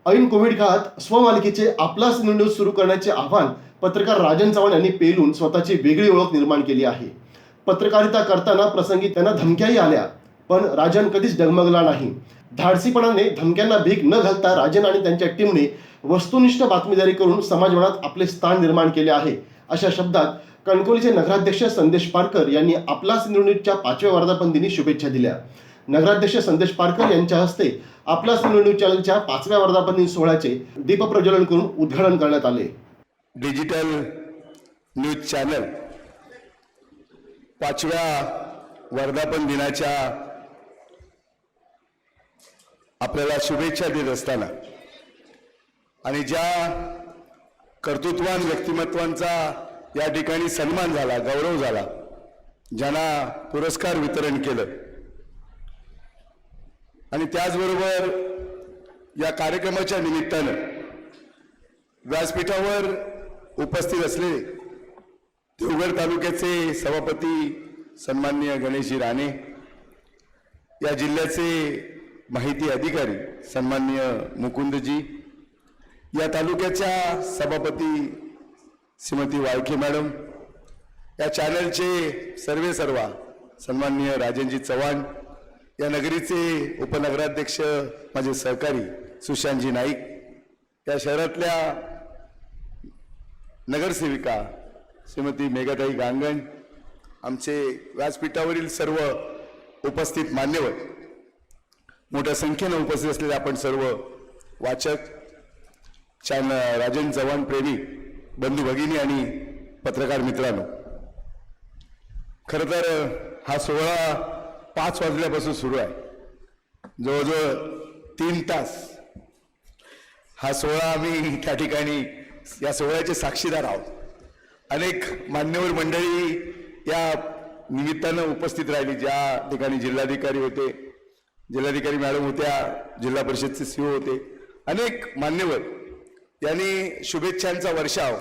ऐन कोविड काळात स्वमालिकेचे आपलाच न्यूज सुरू करण्याचे आव्हान पत्रकार राजन चव्हाण यांनी पेलून स्वतःची वेगळी ओळख निर्माण केली आहे. पत्रकारिता करताना प्रसंगी त्यांना धमक्याही आल्या, पण राजन कधीच डगमगला नाही. धाडसीपणाने धमक्यांना भीक न घालता राजन आणि त्यांच्या टीमने वस्तुनिष्ठ बातमीदारी करून समाजमनात आपले स्थान निर्माण केले आहे. अशा शब्दात कणकवलीचे नगराध्यक्ष संदेश पारकर यांनी आपलाच न्यूजच्या 5व्या वर्धापन दिनी शुभेच्छा दिल्या. नगराध्यक्ष संदेश पारकर यांच्या हस्ते आपलाच न्यूज चॅनलच्या 5व्या वर्धापन दिन सोहळ्याचे दीपप्रज्वलन करून उद्घाटन करण्यात आले. डिजिटल न्यूज चॅनल 5व्या वर्धापन दिनाच्या आपल्याला शुभेच्छा देत असताना आणि ज्या कर्तृत्वान व्यक्तिमत्वांचा या ठिकाणी सन्मान झाला, गौरव झाला, ज्यांना पुरस्कार वितरण केलं आणि त्याचबरोबर या कार्यक्रमाच्या निमित्तानं व्यासपीठावर उपस्थित असलेले देवगड तालुक्याचे सभापती सन्माननीय गणेशजी राणे, या जिल्ह्याचे माहिती अधिकारी सन्माननीय मुकुंदजी, या तालुक्याच्या सभापती श्रीमती वाळके मॅडम, या चॅनलचे सर्वा सन्माननीय राजनजी चव्हाण, या नगरीचे उपनगराध्यक्ष माझे सहकारी सुशांतजी नाईक, या शहरातल्या नगरसेविका श्रीमती मेघाताई गांगण, आमचे व्यासपीठावरील सर्व उपस्थित मान्यवर, मोठ्या संख्येने उपस्थित असलेले आपण सर्व वाचक, राजन चव्हाण प्रेमी बंधू भगिनी आणि पत्रकार मित्रांनो, खरं तर हा सोहळा 5 वाजल्यापासून सुरू आहे. जवळजवळ 3 तास हा सोहळा आम्ही त्या ठिकाणी या सोहळ्याचे साक्षीदार आहोत. अनेक मान्यवर मंडळी या निमित्तानं उपस्थित राहिली. ज्या ठिकाणी जिल्हाधिकारी होते, जिल्हाधिकारी मॅडम होत्या, जिल्हा परिषदचे सीओ होते, अनेक मान्यवर यांनी शुभेच्छांचा वर्षाव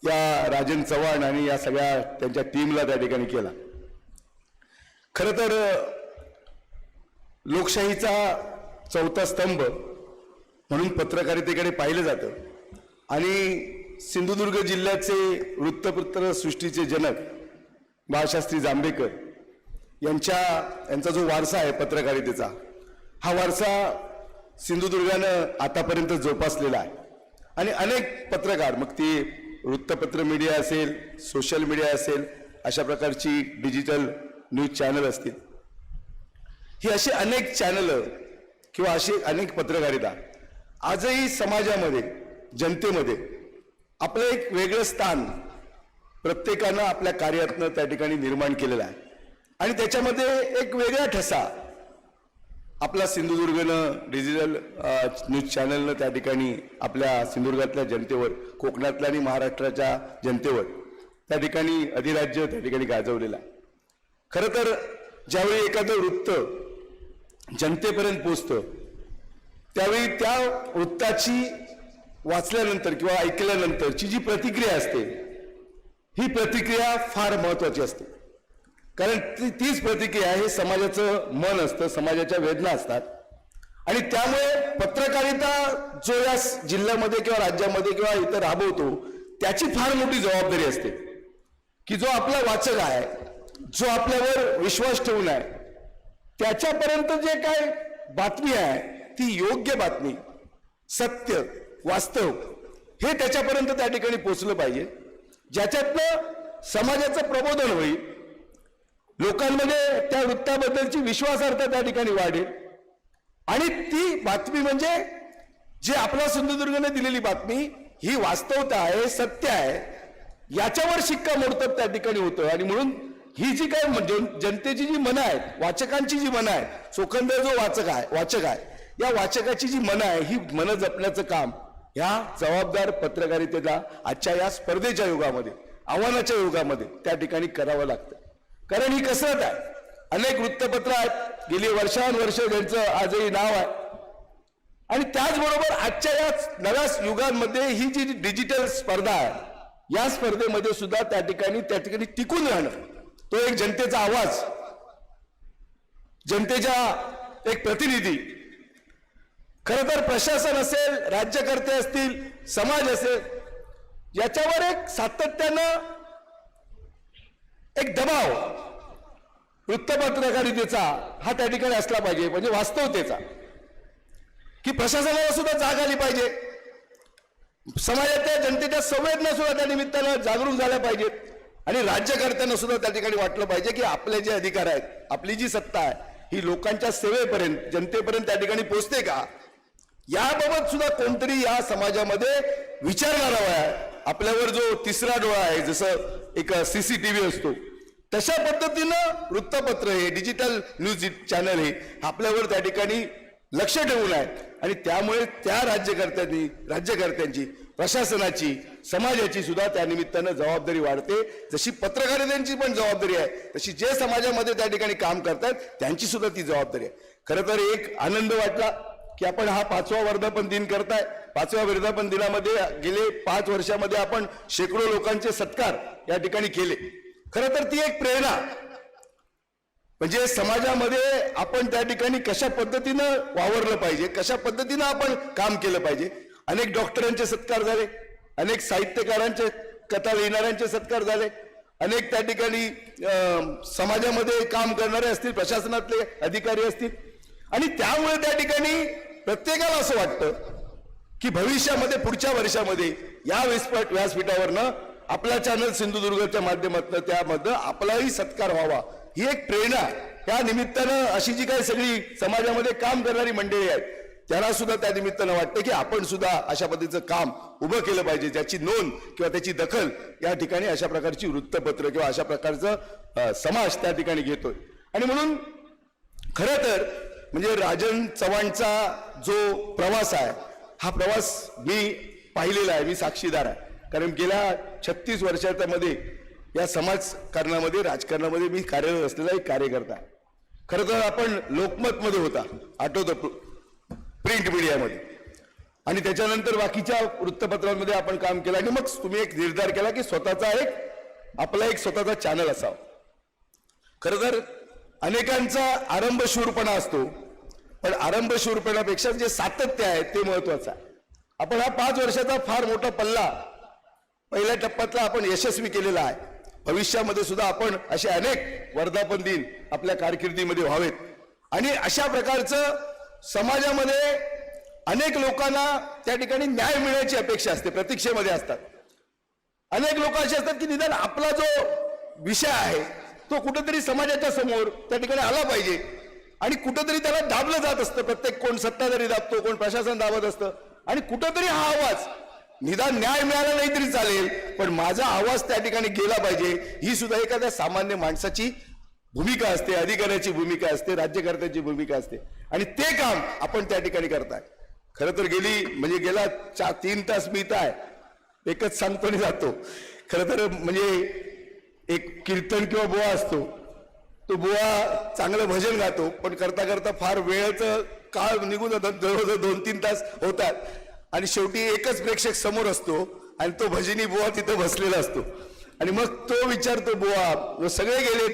या राजन चव्हाण आणि या सगळ्या त्यांच्या टीमला त्या ठिकाणी केला. खरं तर लोकशाहीचा 4था स्तंभ म्हणून पत्रकारितेकडे पाहिलं जातं आणि सिंधुदुर्ग जिल्ह्याचे वृत्तपत्र सृष्टीचे जनक बाळशास्त्री जांभेकर यांचा जो वारसा आहे पत्रकारितेचा, हा वारसा सिंधुदुर्गानं आतापर्यंत जोपासलेला आहे आणि अनेक पत्रकार, मग ती वृत्तपत्र मीडिया असेल, सोशल मीडिया असेल, अशा प्रकारची डिजिटल न्यूज चॅनल असतील, ही अशी अनेक चॅनल किंवा अशी अनेक पत्रकारिता आजही समाजामध्ये, जनतेमध्ये आपलं एक वेगळं स्थान प्रत्येकानं आपल्या कार्यातनं त्या ठिकाणी निर्माण केलेलं आहे आणि त्याच्यामध्ये एक वेगळा ठसा आपला सिंधुदुर्गनं डिजिटल न्यूज चॅनलनं त्या ठिकाणी आपल्या सिंधुदुर्गातल्या जनतेवर, कोकणातल्या आणि महाराष्ट्राच्या जनतेवर त्या ठिकाणी अधिराज्य त्या ठिकाणी गाजवलेलं आहे. खरं तर ज्यावेळी एखादं वृत्त जनतेपर्यंत पोचतं त्यावेळी त्या वृत्ताची वाचल्यानंतर किंवा ऐकल्यानंतरची जी प्रतिक्रिया असते, ही प्रतिक्रिया फार महत्त्वाची असते. कारण तीच प्रतिक्रिया हे समाजाचं मन असतं, समाजाच्या वेदना असतात आणि त्यामुळे पत्रकारिता जो या जिल्ह्यामध्ये किंवा राज्यामध्ये किंवा इथं राबवतो त्याची फार मोठी जबाबदारी असते की जो आपला वाचक आहे, जो आपल्यावर विश्वास ठेवून आहे, त्याच्यापर्यंत जे काय बातमी आहे ती योग्य बातमी, सत्य, वास्तव हे त्याच्यापर्यंत त्या ठिकाणी पोचलं पाहिजे, ज्याच्यातनं समाजाचं प्रबोधन होईल, लोकांमध्ये त्या वृत्ताबद्दलची विश्वासार्हता त्या ठिकाणी वाढेल आणि ती बातमी म्हणजे जे आपल्या सिंधुदुर्गने दिलेली बातमी ही वास्तवता आहे, सत्य आहे, याच्यावर शिक्कामोर्तब त्या ठिकाणी होतं. आणि म्हणून ही जी काय जनतेची जी मनं आहेत, वाचकांची जी मनं आहेत, चोखंदर जो वाचक आहे, या वाचकाची जी मनं आहे ही मनं जपण्याचं काम ह्या जबाबदार पत्रकारितेला आजच्या या स्पर्धेच्या युगामध्ये, आव्हानाच्या युगामध्ये त्या ठिकाणी करावं लागतं. कारण ही कसरत आहे. अनेक वृत्तपत्र आहेत, गेली वर्षानुवर्ष ज्यांचं आजही नाव आहे आणि त्याचबरोबर आजच्या या नव्या युगांमध्ये ही जी डिजिटल स्पर्धा आहे, या स्पर्धेमध्ये सुद्धा त्या ठिकाणी टिकून राहणं, तो एक जनतेचा आवाज, जनतेचा एक प्रतिनिधी खरं तर प्रशासन असेल, राज्यकर्ते असतील, समाज असेल, याच्यावर एक सातत्यानं एक दबाव वृत्तपत्रकारितेचा हा त्या ठिकाणी असला पाहिजे, म्हणजे वास्तवतेचा, की प्रशासनाला सुद्धा जाग आली पाहिजे, समाजाच्या जनतेच्या संवेदना सुद्धा त्या निमित्तानं जागरूक झाल्या पाहिजेत आणि राज्यकर्त्यांना सुद्धा त्या ठिकाणी वाटलं पाहिजे की आपले जे अधिकार आहेत, आपली जी सत्ता आहे, ही लोकांच्या सेवेपर्यंत, जनतेपर्यंत त्या ठिकाणी पोहोचते का, याबाबत सुद्धा कोणतरी या समाजामध्ये विचार करावा आहे. आपल्यावर जो तिसरा डोळा आहे, जसं एक CCTV असतो, तशा पद्धतीनं वृत्तपत्र हे, डिजिटल न्यूज चॅनल हे आपल्यावर त्या ठिकाणी लक्ष ठेवून आहे आणि त्यामुळे त्या राज्यकर्त्यांची, प्रशासनाची, समाजाची सुद्धा त्या निमित्तानं जबाबदारी वाढते. जशी पत्रकारितांची पण जबाबदारी आहे, तशी जे समाजामध्ये त्या ठिकाणी काम करतात त्यांची सुद्धा ती जबाबदारी आहे. खरं तर एक आनंद वाटला की आपण हा 5वा वर्धापन दिन करताय. 5व्या वर्धापन दिनामध्ये गेले 5 वर्षामध्ये आपण शेकडो लोकांचे सत्कार या ठिकाणी केले. खरं तर ती एक प्रेरणा, म्हणजे समाजामध्ये आपण त्या ठिकाणी कशा पद्धतीनं वावरलं पाहिजे, कशा पद्धतीनं आपण काम केलं पाहिजे. अनेक डॉक्टरांचे सत्कार झाले, अनेक साहित्यकारांचे, कथा लिहिणाऱ्यांचे सत्कार झाले, अनेक त्या ठिकाणी समाजामध्ये काम करणारे असतील, प्रशासनातले अधिकारी असतील, आणि त्यामुळे त्या ठिकाणी प्रत्येकाला असं वाटतं की भविष्यामध्ये, पुढच्या वर्षामध्ये या व्यासपीठावरनं आपला चॅनल सिंधुदुर्गच्या माध्यमातून त्यामध्ये आपलाही सत्कार व्हावा, ही एक प्रेरणा. त्या निमित्तानं अशी जी काही सगळी समाजामध्ये काम करणारी मंडळी आहेत, त्यांना सुद्धा त्या निमित्तानं वाटतं की आपण सुद्धा अशा पद्धतीचं काम उभं केलं पाहिजे, ज्याची नोंद किंवा त्याची दखल या ठिकाणी अशा प्रकारची वृत्तपत्र किंवा अशा प्रकारचं समाज त्या ठिकाणी घेतोय. आणि म्हणून खरं तर म्हणजे राजन चव्हाणचा जो प्रवास आहे, हा प्रवास मी पाहिलेला आहे, मी साक्षीदार आहे. कारण गेल्या 36 वर्षाच्या मध्ये या समाजकारणामध्ये, राजकारणामध्ये मी कार्यरत असलेला एक कार्यकर्ता आहे. खरं तर आपण लोकमतमध्ये होता, आठवतं, प्रिंट मीडियामध्ये, आणि त्याच्यानंतर बाकीच्या वृत्तपत्रांमध्ये आपण काम केलं आणि मग तुम्ही एक निर्धार केला की आपला एक स्वतःचा चॅनल असावा. खरं तर अनेकांचा आरंभशूरपणा असतो, पण आरंभशूरपणापेक्षा जे सातत्य आहे ते महत्वाचं आहे. आपण हा 5 वर्षाचा फार मोठा पल्ला पहिल्या टप्प्यातला आपण यशस्वी केलेला आहे. भविष्यामध्ये सुद्धा आपण असे अनेक वर्धापन दिन आपल्या कारकिर्दीमध्ये व्हावेत आणि अशा प्रकारचं समाजामध्ये अनेक लोकांना त्या ठिकाणी न्याय मिळण्याची अपेक्षा असते, प्रतीक्षेमध्ये असतात. अनेक लोक असे असतात की निदान आपला जो विषय आहे तो कुठेतरी समाजाच्या समोर त्या ठिकाणी आला पाहिजे आणि कुठेतरी त्याला दाबलं जात असतं. प्रत्येक कोण सत्ताधारी दाबतो, कोण प्रशासन दाबत असतं आणि कुठेतरी हा आवाज, निदान न्याय मिळाला नाही तरी चालेल, पण माझा आवाज त्या ठिकाणी गेला पाहिजे, ही सुद्धा एखाद्या सामान्य माणसाची भूमिका असते, अधिकाऱ्याची भूमिका असते, राज्यकर्त्याची भूमिका असते आणि ते काम आपण त्या ठिकाणी करताय. खरं तर गेला 3 तास मी इथं आहे, एकच सांगतो आणि जातो. खरं तर म्हणजे एक कीर्तन किंवा बुवा असतो, तो बुवा चांगलं भजन गातो, पण करता करता फार वेळेचं काळ निघून जातात, जवळजवळ 2-3 तास होतात आणि शेवटी एकच प्रेक्षक समोर असतो आणि तो भजनी बुवा तिथं बसलेला असतो आणि मग तो विचारतो, बुवा सगळे गेले,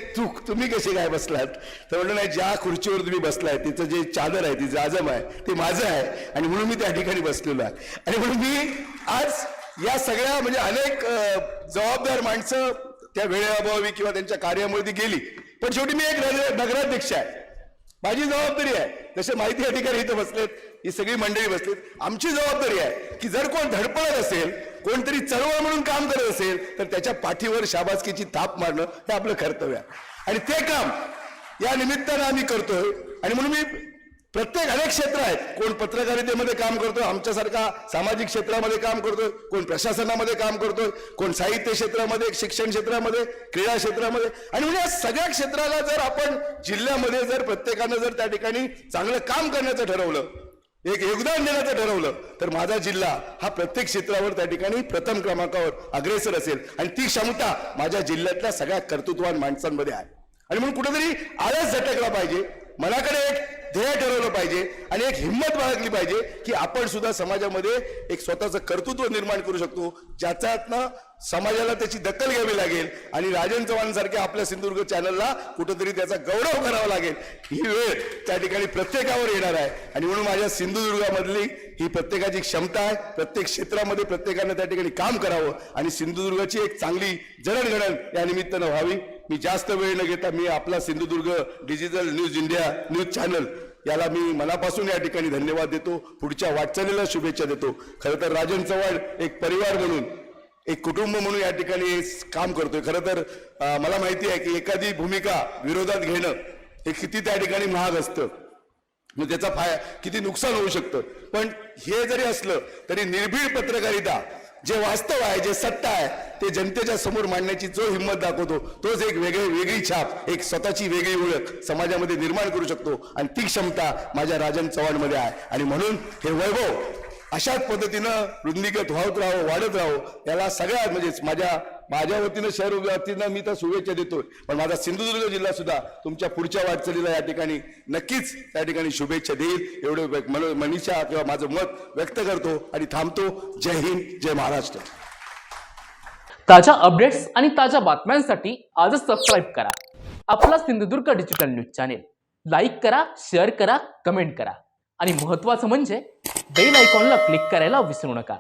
तुम्ही कसे काय बसलात? तर म्हणलं नाही, ज्या खुर्चीवर तुम्ही बसलाय तिचं जे चादर आहे, तिचं आजम आहे, ते माझं आहे आणि म्हणून मी त्या ठिकाणी बसलेलो आहे. आणि म्हणून मी आज या सगळ्या म्हणजे अनेक जबाबदार माणसं त्या वेळेअभावी किंवा त्यांच्या कार्यामुळे ती गेली, पण शेवटी मी एक नगराध्यक्ष आहे, माझी जबाबदारी आहे. जसे माहिती अधिकारी इथं बसलेत, ही सगळी मंडळी बसलेत, आमची जबाबदारी आहे की जर कोण धडपडत असेल, कोणतरी चळवळ म्हणून काम करत असेल, तर त्याच्या पाठीवर शाबासकीची थाप मारणं हे आपलं कर्तव्य आहे आणि ते काम या निमित्तानं आम्ही करतोय. आणि म्हणून मी प्रत्येक अनेक क्षेत्र आहेत, कोण पत्रकारितेमध्ये काम करतोय, आमच्यासारखा सामाजिक क्षेत्रामध्ये काम करतोय, कोण प्रशासनामध्ये काम करतोय, कोण साहित्य क्षेत्रामध्ये, शिक्षण क्षेत्रामध्ये, क्रीडा क्षेत्रामध्ये, आणि म्हणजे या सगळ्या क्षेत्राला जर आपण जिल्ह्यामध्ये जर प्रत्येकानं जर त्या ठिकाणी चांगलं काम करण्याचं ठरवलं, एक योगदान देण्याचं ठरवलं, तर माझा जिल्हा हा प्रत्येक क्षेत्रावर त्या ठिकाणी प्रथम क्रमांकावर अग्रेसर असेल आणि ती क्षमता माझ्या जिल्ह्यातल्या सगळ्या कर्तृत्ववान माणसांमध्ये आहे. आणि म्हणून कुठेतरी आळस झटकला पाहिजे, मनाकडे एक ध्येय ठरवलं पाहिजे आणि एक हिंमत बाळगली पाहिजे की आपण सुद्धा समाजामध्ये एक स्वतःचं कर्तृत्व निर्माण करू शकतो, ज्याच्यातनं समाजाला त्याची दखल घ्यावी लागेल आणि राजन चव्हाण सारख्या आपल्या सिंधुदुर्ग चॅनलला कुठेतरी त्याचा गौरव करावा लागेल. ही वेळ त्या ठिकाणी प्रत्येकावर येणार आहे आणि म्हणून माझ्या सिंधुदुर्गामधली ही प्रत्येकाची क्षमता आहे. प्रत्येक क्षेत्रामध्ये प्रत्येकाने त्या ठिकाणी काम करावं आणि सिंधुदुर्गाची एक चांगली जडणघडण या निमित्तानं व्हावी. मी जास्त वेळ न घेता मी आपला Sindhudurg digital news India news channel याला मी मनापासून या ठिकाणी धन्यवाद देतो. पुढच्या वाटचालीला शुभेच्छा देतो. खरं तर राजन चव्हाण एक परिवार म्हणून एक कुटुंब म्हणून या ठिकाणी काम करतोय. खरं तर मला माहिती आहे की एखादी भूमिका विरोधात घेणं हे किती त्या ठिकाणी महाग असतं, मग त्याचा किती नुकसान होऊ शकतं. पण हे जरी असलं तरी निर्भीड पत्रकारिता जे वास्तव आहे, जे सत्य आहे ते जनतेच्या समोर मांडण्याची जो हिंमत दाखवतो तोच एक वेगळी छाप, एक स्वतःची वेगळी ओळख समाजामध्ये निर्माण करू शकतो आणि ती क्षमता माझ्या राजन चव्हाणमध्ये आहे. आणि म्हणून हे वैभव अशाच पद्धतीनं वृद्धिंगत होत राहो, वाढत राहो. याला सगळ्यात म्हणजे माझ्या वतीनं शहर वतीनं मी तर शुभेच्छा देतोय, पण माझा सिंधुदुर्ग जिल्हा सुद्धा तुमच्या पुढच्या वाटचालीला या ठिकाणी नक्कीच त्या ठिकाणी शुभेच्छा देईल एवढे मनीषा किंवा माझं मत व्यक्त करतो आणि थांबतो. जय हिंद, जय महाराष्ट्र. ताज्या अपडेट्स आणि ताज्या बातम्यांसाठी आजच सबस्क्राईब करा आपला Sindhudurg digital news channel. Like करा, शेअर करा, कमेंट करा आणि महत्त्वाचं म्हणजे बेल आयकॉनला क्लिक करायला विसरू नका.